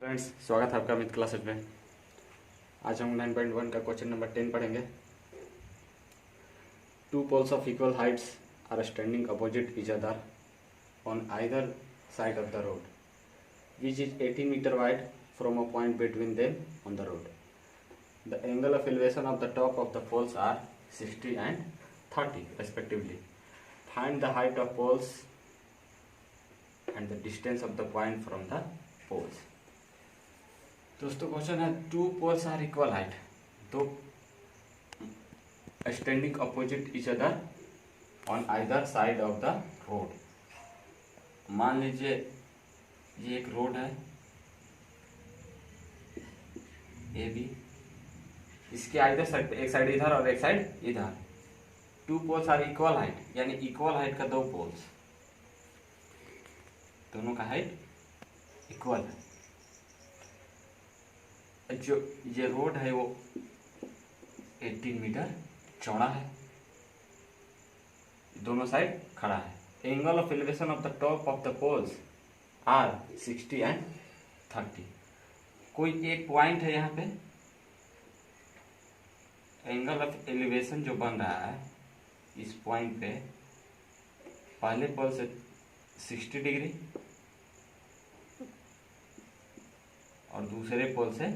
Friends, स्वागत है आपका अमित क्लासेस में। आज हम 9.1 का क्वेश्चन नंबर 10 पढ़ेंगे। Two poles of equal heights are standing opposite each other on either side of the road which is 18 metre wide from a point between them on the road. The angle of elevation of the top of the poles are 60 and 30 respectively. Find the height of poles and the distance of the point from the poles. दोस्तों question है two poles are equal height, दो standing opposite each other on either side of the road. मान लीजिए ये एक road है A B, इसके either side पे एक साइड इधर और एक साइड इधर। Two poles are equal height, यानी इक्वल हाइट का दो पोल्स, दोनों का हाइट इक्वल है। जो ये रोड है वो 18 मीटर चौड़ा है, दोनों साइड खड़ा है। Angle of elevation of the top of the poles are 60 and 30। कोई एक पॉइंट है यहाँ पे, एंगल ऑफ एलिवेशन जो बन रहा है इस पॉइंट पे पहले पोल से 60 डिग्री और दूसरे पोल से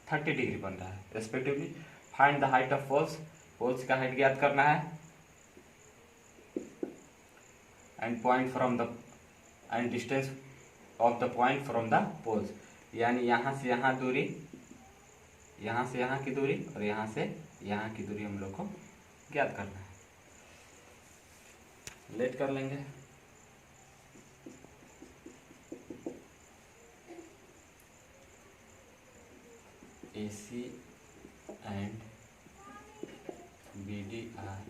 30 डिग्री बन रहा है respectively. Find the height of poles, poles का हाइट ज्ञात करना है। And point from the and distance of the point from the poles, यानी यहाँ से यहाँ दूरी, यहाँ से यहाँ की दूरी और यहाँ से यहाँ की दूरी हम लोग को ज्ञात करना है। लेट कर लेंगे। AC and BD are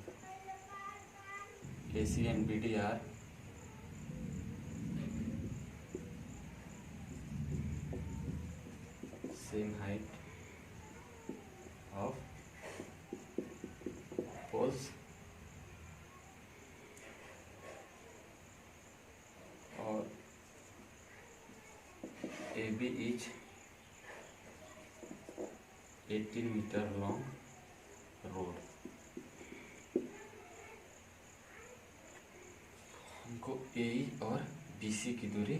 AC and BD are same height of poles और AB is 18 metre long road. हमको AE और BC की दूरी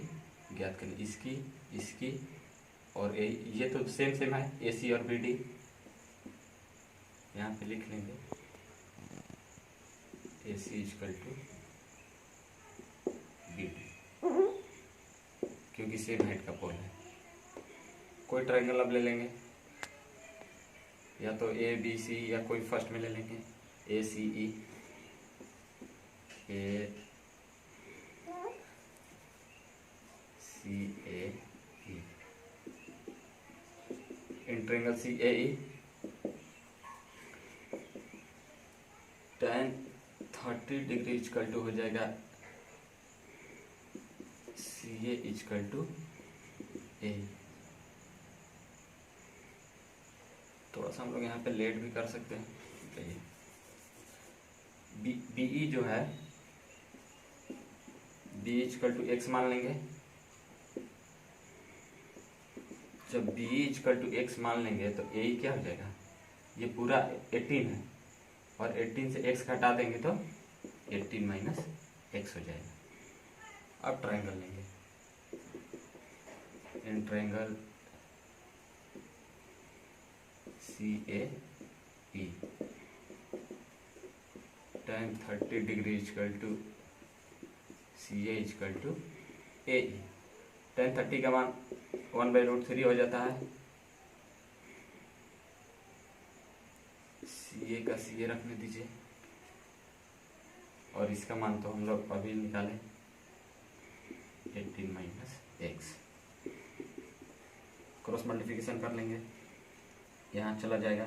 ज्ञात करनी, इसकी और AE, ये तो सेम है AC और BD, यहाँ पे लिख लेंगे AC इक्वल टू BD, क्योंकि सेम हाइट का पोल है। कोई ट्रायंगल अब ले लेंगे, या तो ABC या कोई फर्स्ट में ले लेंगे ACE, ACAE। In triangle CAE tan 30 degree equal to हो जाएगा CA इक्वल टू A। थोड़ा सा हम लोग यहाँ पे लेट भी कर सकते हैं। चलिए BE जो है B इक्वल टू X मान लेंगे। जब B इक्वल टू X मान लेंगे तो AE क्या हो जाएगा, ये पूरा 18 है और 18 से X घटा देंगे तो 18 माइनस X हो जाएगा। अब ट्रायंगल लेंगे। In triangle CAE tan 30 degree equal to CA equal to AE। tan 30 का मान 1/√3 हो जाता है। CA का CA रखने दीजिए और इसका मान तो हम लोग अभी निकालें 18 माइनस X। क्रॉस मल्टीप्लिकेशन कर लेंगे, यहाँ चला जाएगा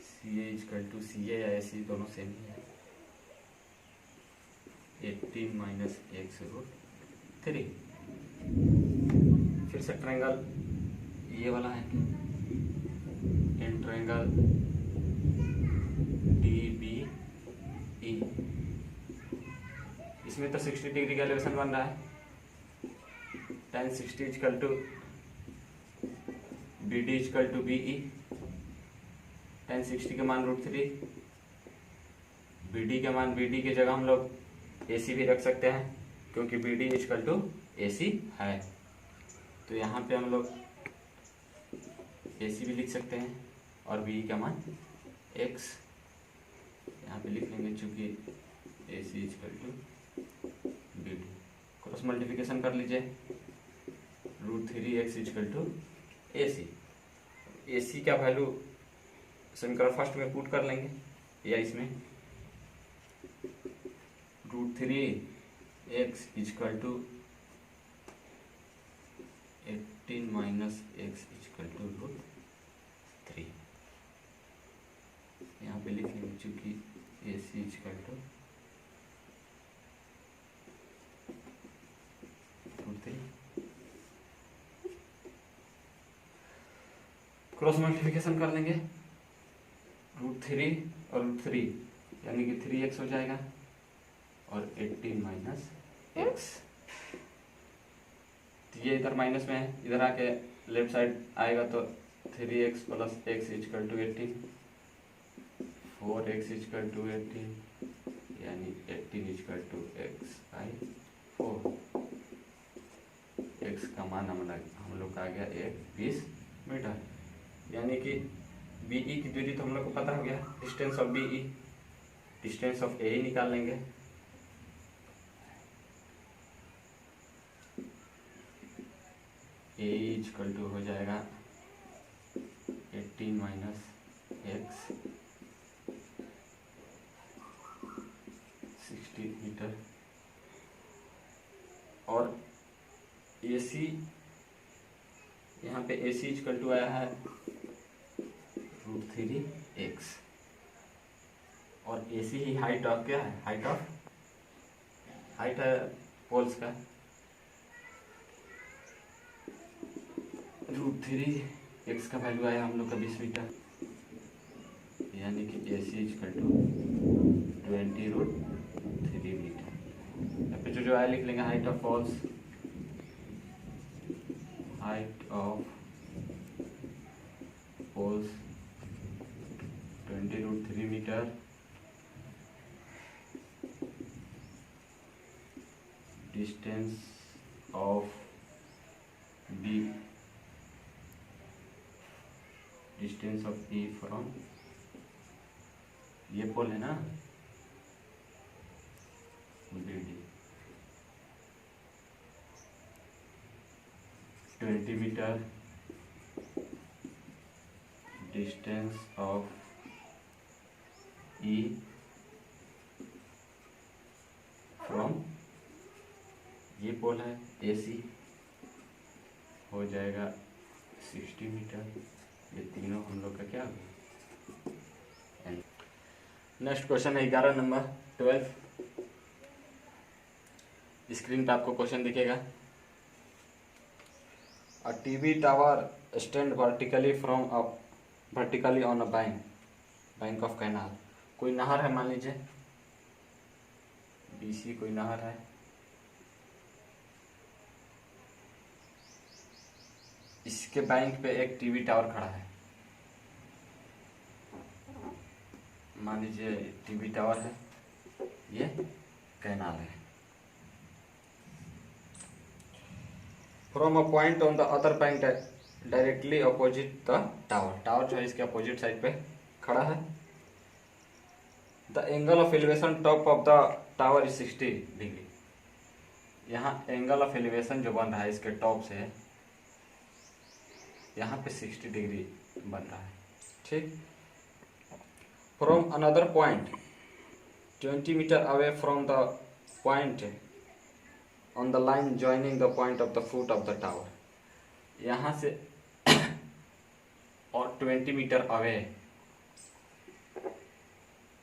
CA इक्वल टू CA या AC दोनों सेम ही है, 18 माइनस X√3। फिर से ट्रायंगल ये वाला है, इन ट्रायंगल DBE, इसमें तो 60 डिग्री का एलिवेशन बन रहा है tan 60 equal to B D equal to B E. tan 60 के मान √3, बी डी के मान, बी डी की जगह हम लोग ए सी भी रख सकते हैं क्योंकि बी डी इजकल टू ए सी है। तो यहाँ पे हम लोग ए सी भी लिख सकते हैं और बी का मान x यहाँ पे लिख लेंगे चूँकि A C equal to B D. Cross multiplication कर लीजिए, √3x इजकल टू ए सी। ए सी का वैल्यू समीकरण फर्स्ट में पुट कर लेंगे या इसमें √3x equal to 18 minus x equal to √3। यहाँ पे लिख लेंगे चूँकि A C equal to √3। Cross multiplication कर लेंगे, √3 और √3 यानी कि 3x हो जाएगा और 18 माइनस x। ये इधर माइनस में है, इधर आके लेफ्ट साइड आएगा तो 3x plus x equal to 18, 4x equal to 18 यानी 18 equal to x by 4। x का मान हम लोग का आ गया 20 मीटर। यानी कि बी ई की दूरी तो हम लोग को पता हो गया, distance of B E, distance of A निकाल लेंगे। ए इजकल टू हो जाएगा 18 माइनस x 60 मीटर। और ए सी यहाँ पे ए सी इजकल टू आया है √3x और ए सी ही हाइट ऑफ क्या है, हाइट है पोल्स का। √3x का वैल्यू आया हम लोग का 20 मीटर, यानी कि A C equal to 20√3 metre. यहाँ पे जो आया लिख लेंगे, height of poles, height of poles 20√3 metre, distance of B, distance of E from, ये पोल है ना B D, 20 metre, distance of E from, ये पोल है ए सी, हो जाएगा 60 मीटर। ये तीनों हम लोग का क्या होगा। नेक्स्ट क्वेश्चन है 11 नंबर 12। स्क्रीन पे आपको क्वेश्चन दिखेगा। A TV tower stand vertically on a bank of canal. कोई नहर है, मान लीजिए बीसी कोई नहर है, इसके बैंक पे एक टीवी टावर खड़ा है। मान लीजिए टीवी टावर है, ये कैनाल है। From a point on the other bank directly opposite the tower, tower जो है इसके अपोजिट साइड पे खड़ा है। The angle of elevation top of the tower is 60 degree. यहाँ एंगल ऑफ एलिवेशन जो बन रहा है इसके टॉप से, यहाँ पे 60 डिग्री बन रहा है, ठीक। From another point 20 metre away from the point on the line joining the point of the foot of the tower, यहाँ से और 20 मीटर अवे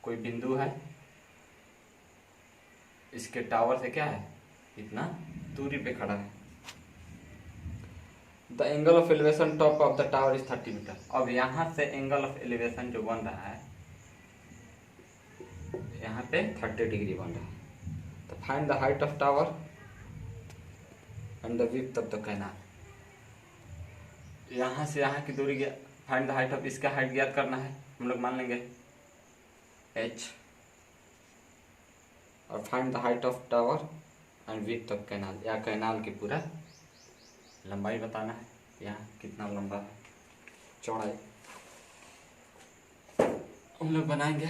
कोई बिंदु है, इसके टावर से क्या है, इतना दूरी पे खड़ा है। The angle of elevation top of the tower is 30 metre. अब यहाँ से एंगल ऑफ एलिवेशन जो बन रहा है, यहाँ पे 30 डिग्री बन रहा है। तो find the height of tower and the width of the canal. यहाँ से यहाँ की दूरी, फाइंड द हाइट ऑफ, इसका हाइट ज्ञात करना है, हम लोग मान लेंगे h, और find the height of tower and width of canal, या कैनाल की पूरा लंबाई बताना है, यहाँ कितना लंबा है, चौड़ाई हम लोग बनाएंगे।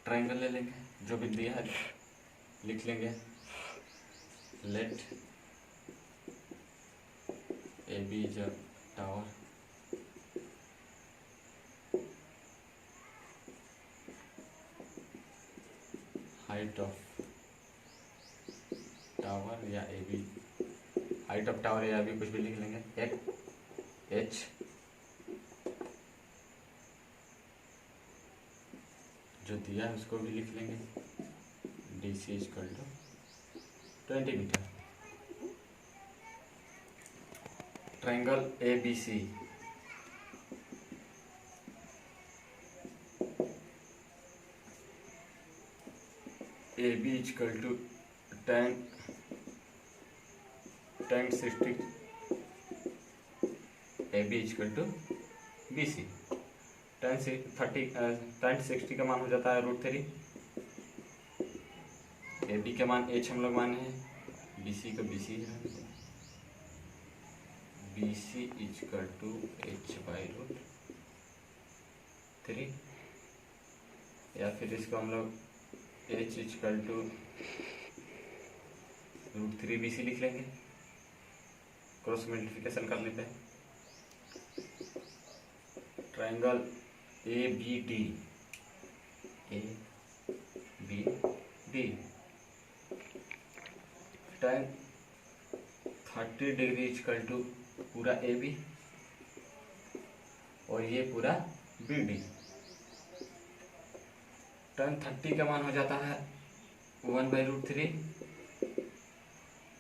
ट्रायंगल ले लेंगे, जो भी दिया है लिख लेंगे। Let A B is a tower, height of tower या A B, height of tower या भी कुछ भी लिख लेंगे, एच जो दिया है उसको भी लिख लेंगे, D C equal to 20 metre. Triangle A B C, A B equal to tan 60, A B equal to B C. tan 60 का मान हो जाता है √3, ए बी का मान h हम लोग माने हैं, बी सी का बी सी है, B C equal to h/√3, या फिर इसको हम लोग h equal to √3 B C लिख लेंगे, क्रॉस मल्टीप्लिकेशन करने पे। Triangle A B D, tan 30 degree equal to पूरा ए बी और ये पूरा बी डी। tan 30 का मान हो जाता है 1/√3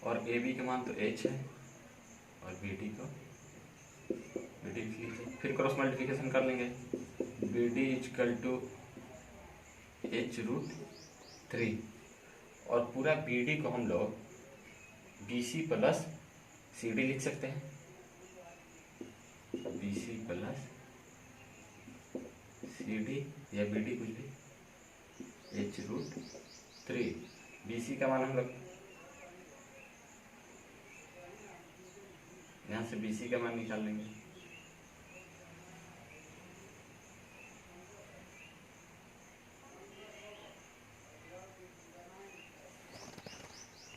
और ए बी का मान तो h है और बी डी को बी डी फिर क्रॉस मल्टीप्लिकेशन कर लेंगे, B D equal to h√3 और पूरा बी डी को हम लोग B C plus C D लिख सकते हैं, B C plus C D या बी डी कुछ भी, h√3। बी सी का मान हम लोग यहाँ से बी सी का मान निकाल लेंगे,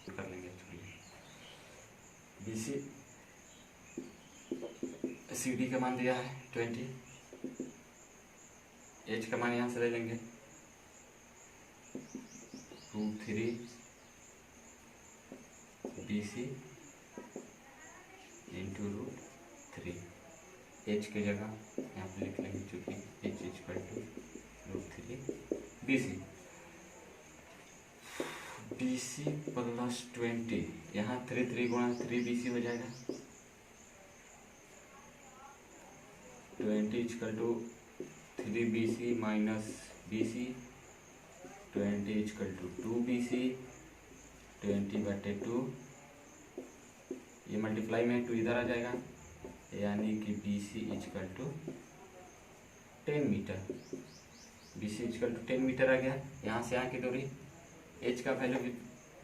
कर लेंगे बी सी, सी डी का मान दिया है 20, एच का मान यहाँ से ले लेंगे √3 बी सी इंटू √3, एच की जगह यहाँ पे लिख लेंगे चूँकि H equal to √3 B C, B C plus 20, यहाँ 3 गुणा 3 बी सी हो जाएगा, 20 equal to 3 B C minus B C, 20 equal to 2 B C, 20/2, ये मल्टीप्लाई में 2 इधर आ जाएगा, यानी कि B C equal to 10 metre, B C equal to 10 metre आ गया। यहाँ से यहाँ की दूरी, एच का वैल्यू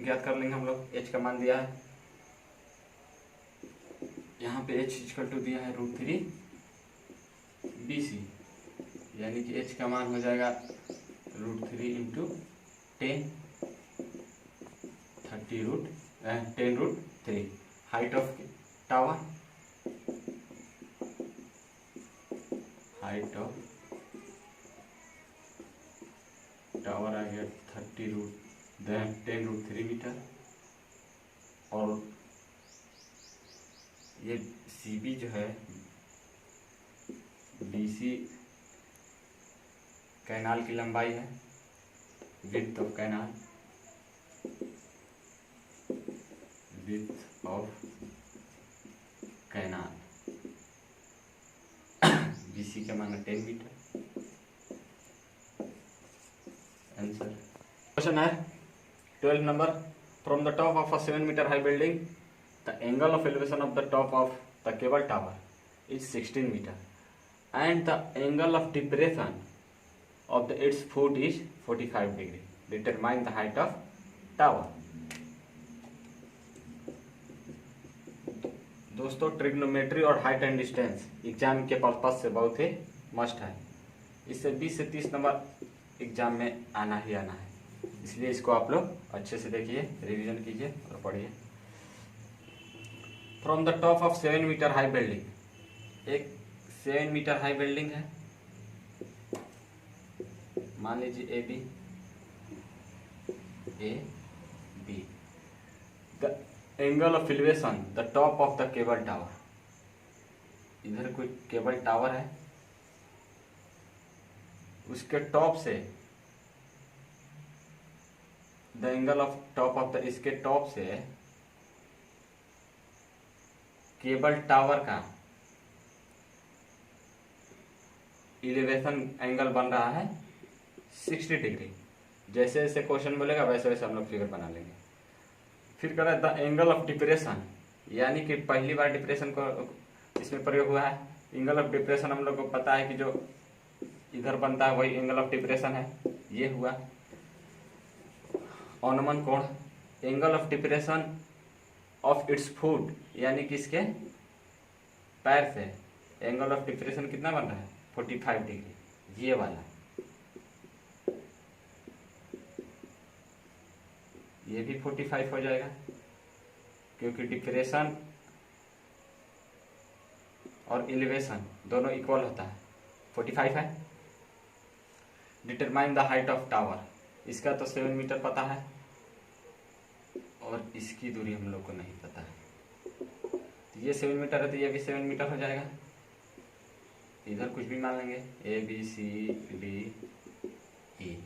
ज्ञात कर लेंगे हम लोग, एच का मान दिया है यहाँ पे, एच इक्वल टू दिया है √3 बी सी, यानी कि एच का मान हो जाएगा √3 into 10, 10√3। Height of tower, height of tower आ गया 10√3 मीटर, और ये सी बी जो है बी सी कैनाल की लंबाई है, width of canal, width of canal, B C का मान है 10 मीटर। आंसर क्वेश्चन है 12 नंबर, From the top of a 7-meter high building, the angle of elevation of the top of the cable tower is 16 meter and the angle of depression of its foot is 45 degree. Determine the height of tower. दोस्तों trigonometry और height and distance exam के purpose से बहुत he must है। इससे 20 से 30 number exam में आना ही आना है, इसलिए इसको आप लोग अच्छे से देखिए, रिवीजन कीजिए और पढ़िए। From the top of 7 metre high building, एक 7 मीटर हाई बिल्डिंग है, मान लीजिए A B the angle of elevation the top of the cable tower, इधर कोई केबल टावर है, उसके टॉप से the angle of top of the, इसके टॉप से केबल टावर का एलिवेशन एंगल बन रहा है 60 डिग्री। जैसे जैसे क्वेश्चन बोलेगा वैसे वैसे हम लोग फिगर बना लेंगे। फिर कह रहा है द एंगल ऑफ डिप्रेशन, यानी कि पहली बार डिप्रेशन को इसमें प्रयोग हुआ है। एंगल ऑफ डिप्रेशन हम लोग को पता है कि जो इधर बनता है वही एंगल ऑफ डिप्रेशन है, ये हुआ। अनुमान कोण, angle of depression of its foot, यानी कि इसके पैर से एंगल ऑफ डिप्रेशन कितना बन रहा है 45 डिग्री, ये वाला। ये भी 45 हो जाएगा क्योंकि डिप्रेशन और एलिवेशन दोनों इक्वल होता है, 45 है। Determine the height of tower, इसका तो 7 मीटर पता है और इसकी दूरी हम लोग को नहीं पता है। तो ये 7 मीटर है तो ये भी 7 मीटर हो जाएगा। इधर कुछ भी मान लेंगे, A B C D E.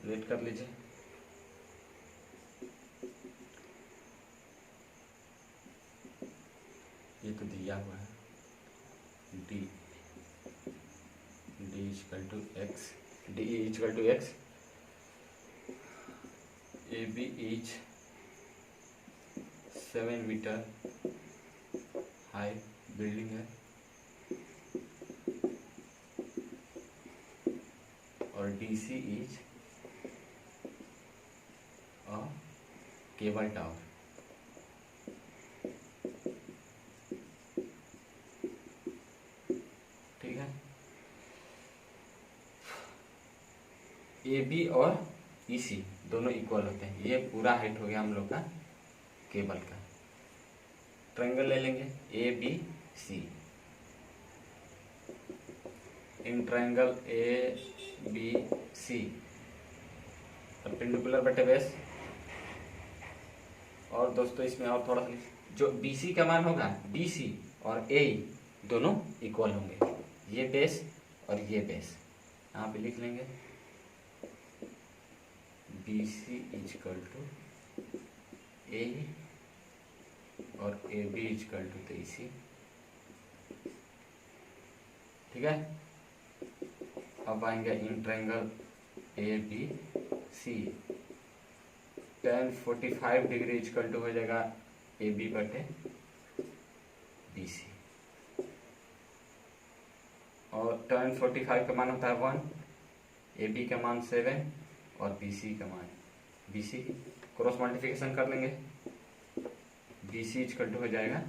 Wait कर लीजिए। ये तो दिया हुआ है, D equal to X, D equal to X, A B is 7 metre high building है और D C is cable tower. ठीक है, ए बी और ई सी दोनों इक्वल होते हैं। ये पूरा हाइट हो गया हम लोग का केबल का। ट्रायंगल ले लेंगे A B C, in triangle A B C perpendicular बटे बेस। और दोस्तों इसमें और थोड़ा सा, जो बी सी का मान होगा डी सी और ए दोनों इक्वल होंगे, ये बेस और ये बेस यहाँ पे लिख लेंगे। बी सी इक्वल टू ए और ए बी इक्वल टू 23। ठीक है, अब आएंगे in triangle A B C, tan 45 degree equal to हो जाएगा ए बी बटे बी सी, और tan 45 का मान होता है 1, ए बी का मान 7 और बी सी का मान, बी सी क्रॉस मल्टीप्लिकेशन कर लेंगे, बी सी इक्वल टू हो जाएगा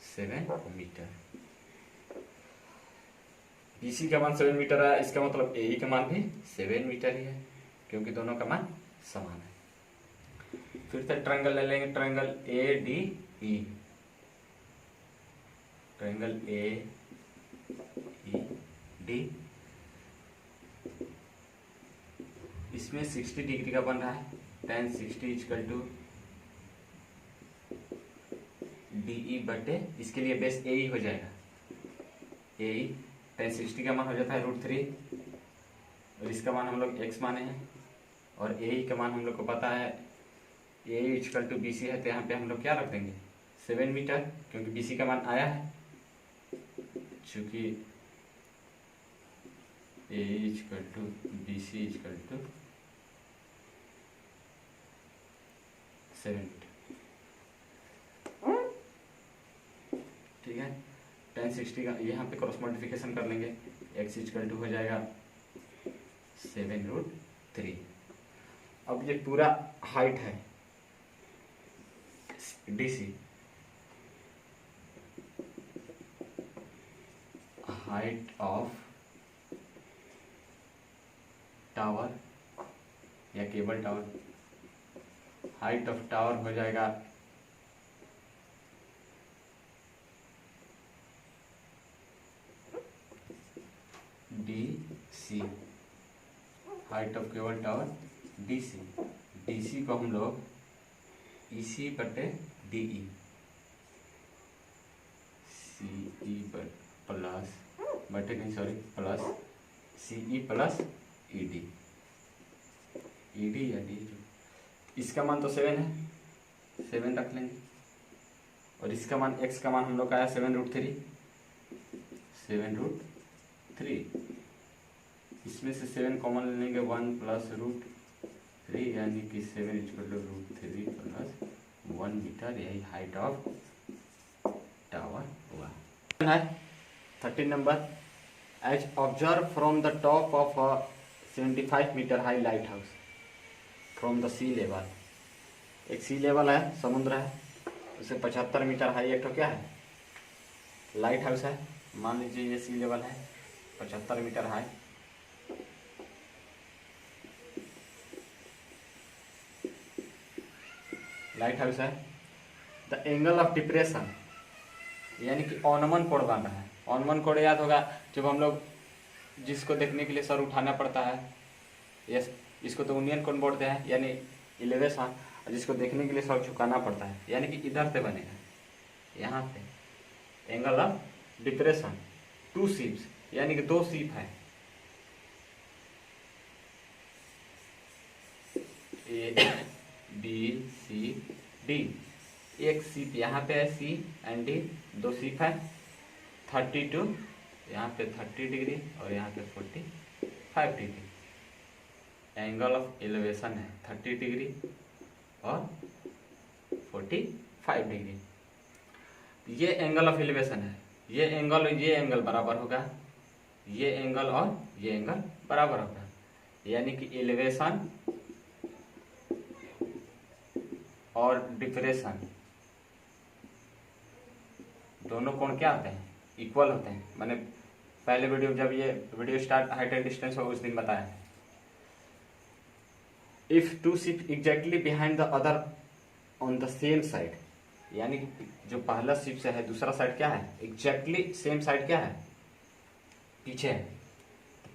7 मीटर। बी सी का मान 7 मीटर है, इसका मतलब ए का मान भी 7 मीटर ही है क्योंकि दोनों का मान समान है। फिर से ट्रायंगल ले लेंगे, triangle A D E, triangle A E D, इसमें 60 डिग्री का बन रहा है, tan 60 equal to D E बटे, इसके लिए बेस ए ही हो जाएगा, ए ई। tan 60 का मान हो जाता है √3 और इसका मान हम लोग x माने हैं, और ए ई का मान हम लोग को पता है ए इक्वल टू बी सी है, तो यहाँ पे हम लोग क्या रख देंगे 7 मीटर, क्योंकि बी सी का मान आया है। चूंकि A equal to B C equal to 7 metre. ठीक है, 1060 का यहाँ पे क्रॉस मल्टीप्लिकेशन कर लेंगे, एक्स इक्वल टू हो जाएगा 7√3। अब ये पूरा हाइट है DC, हाइट ऑफ टावर या cable tower, height of tower हो जाएगा DC, height of cable tower DC। DC को हम लोग EC/DE, CE प्लस बटे नहीं sorry plus CE plus ED, ED या D, इसका मान तो 7 है, 7 रख लेंगे, और इसका मान x का मान हम लोग का आया 7√3, 7√3, इसमें से 7 कॉमन ले लेंगे, 1 + √3 यानी कि 7 = √3 + 1 मीटर, यही हाइट ऑफ टावर हुआ है। 13 number, as observe from the top of a 75 metre high light house from the sea level. एक सी लेवल है, समुद्र है, उसे 75 मीटर हाई एक तो क्या है, लाइट हाउस है। मान लीजिए ये सी लेवल है 75 मीटर हाई, लाइट हाउस है। द एंगल ऑफ डिप्रेशन यानी कि ऑनमन कोण बन रहा है। ऑनमन कोण याद होगा, जब हम लोग जिसको देखने के लिए सर उठाना पड़ता है, यस, इसको तो यूनियन कोण बोलते हैं यानी इलेवेशन, जिसको देखने के लिए सर झुकाना पड़ता है यानी कि इधर से बनेगा, यहाँ पे एंगल ऑफ डिप्रेशन। 2 शिप्स यानी कि 2 शिप है, A B C D, एक शिप यहाँ पे है C एंड D, 2 शिप है, 32 यहाँ पे 30 डिग्री और यहाँ पे 45 डिग्री। एंगल ऑफ एलिवेशन है 30 डिग्री और 45 डिग्री। ये एंगल ऑफ एलिवेशन है, ये एंगल बराबर होगा, ये एंगल और ये एंगल बराबर होगा, यानी कि एलिवेशन और डिप्रेशन दोनों कोण क्या होते हैं, इक्वल होते हैं। मैंने पहले वीडियो, जब ये video start height and distance हो उस दिन बताया है। If 2 ship exactly behind the other on the same side, यानी कि जो पहला शिप से है दूसरा साइड क्या है, एग्जैक्टली सेम साइड क्या है, पीछे है।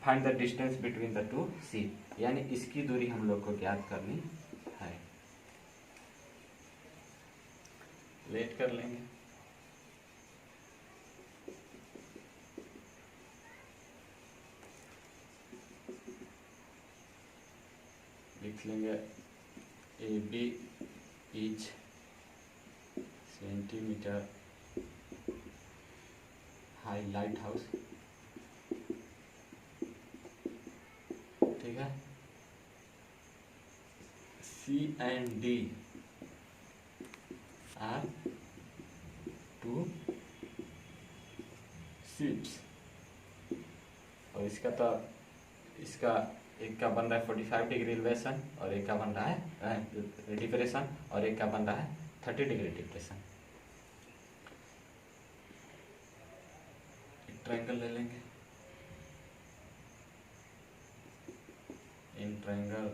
Find the distance between the 2 ship, यानी इसकी दूरी हम लोग को ज्ञात करनी है। लेट कर लेंगे, लिख लेंगे AB is centimetre high light house, ठीक है। C and D are 2 ships, और इसका एक का बन रहा है 45 डिग्री एलिवेशन और एक का बन रहा है डिप्रेशन, और एक का बन रहा है 30 डिग्री डिप्रेशन। एक ट्रायंगल ले लेंगे, in triangle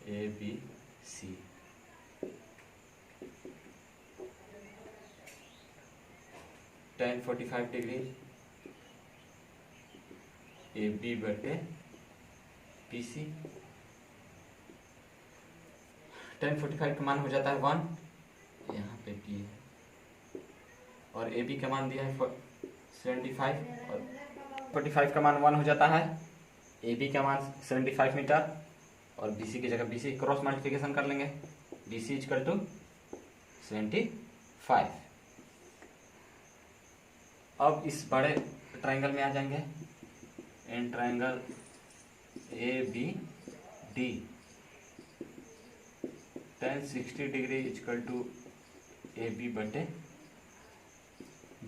ABC, tan 45 degree AB बटे PC। tan 45 का मान हो जाता है 1, यहाँ पे P है, और AB का मान दिया है 75, और 45 का मान 1 हो जाता है, AB का मान 75 मीटर, और BC की जगह BC क्रॉस मल्टीप्लिकेशन कर लेंगे, BC = 75। अब इस बड़े ट्रायंगल में आ जाएंगे, in triangle A B D tan 60 degree equal to A B बटे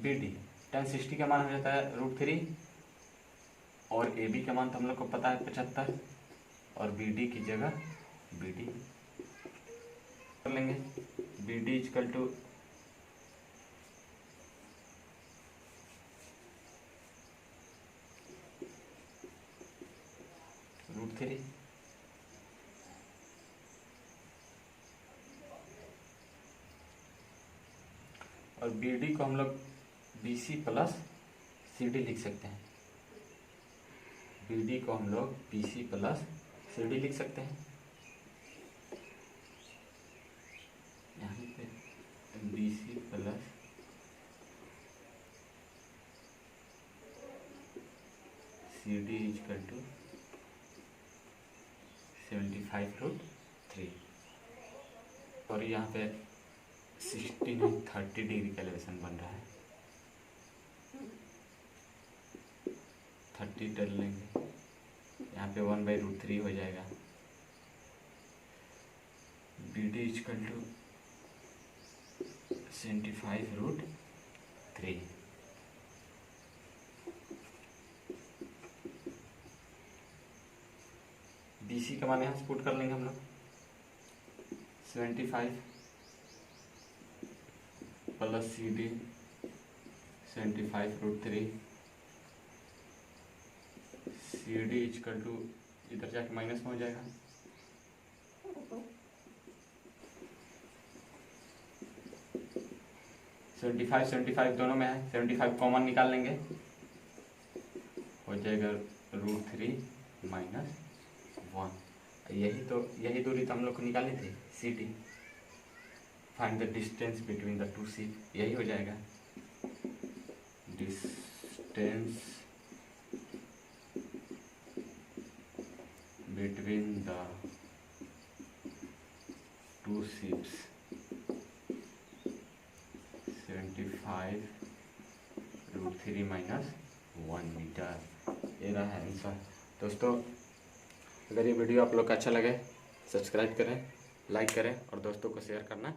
बी डी। tan 60 का मान हो जाता है √3 और ए बी का मान तो हम लोग को पता है 75 और बी डी की जगह बी डी कर लेंगे। बी डी इक्वल टू √3 और बी डी को हम लोग B C plus C D लिख सकते हैं। बी डी को हम लोग B C plus C D लिख सकते हैं। यहाँ पे B C plus C D equal to 75√3 और यहाँ पे 30 डिग्री का एलिवेशन बन रहा है। 30 डाल लेंगे, यहाँ पे 1/√3 हो जाएगा। B D equal to 75√3 B C का मान यहाँ से पुट कर लेंगे हम लोग 75 plus C D 75√3 C D equal to इधर जाके माइनस में हो जाएगा 75 दोनों में है। 75 कॉमन निकाल लेंगे, हो जाएगा √3 माइनस 1। यही दूरी तो हम लोग को निकाली थी C D. Find the distance between the two C, यही हो जाएगा distance between the two ships 75√3 minus 1 metre. ये रहा है आंसर। दोस्तों अगर ये वीडियो आप लोग का अच्छा लगे सब्सक्राइब करें, लाइक करें और दोस्तों को शेयर करना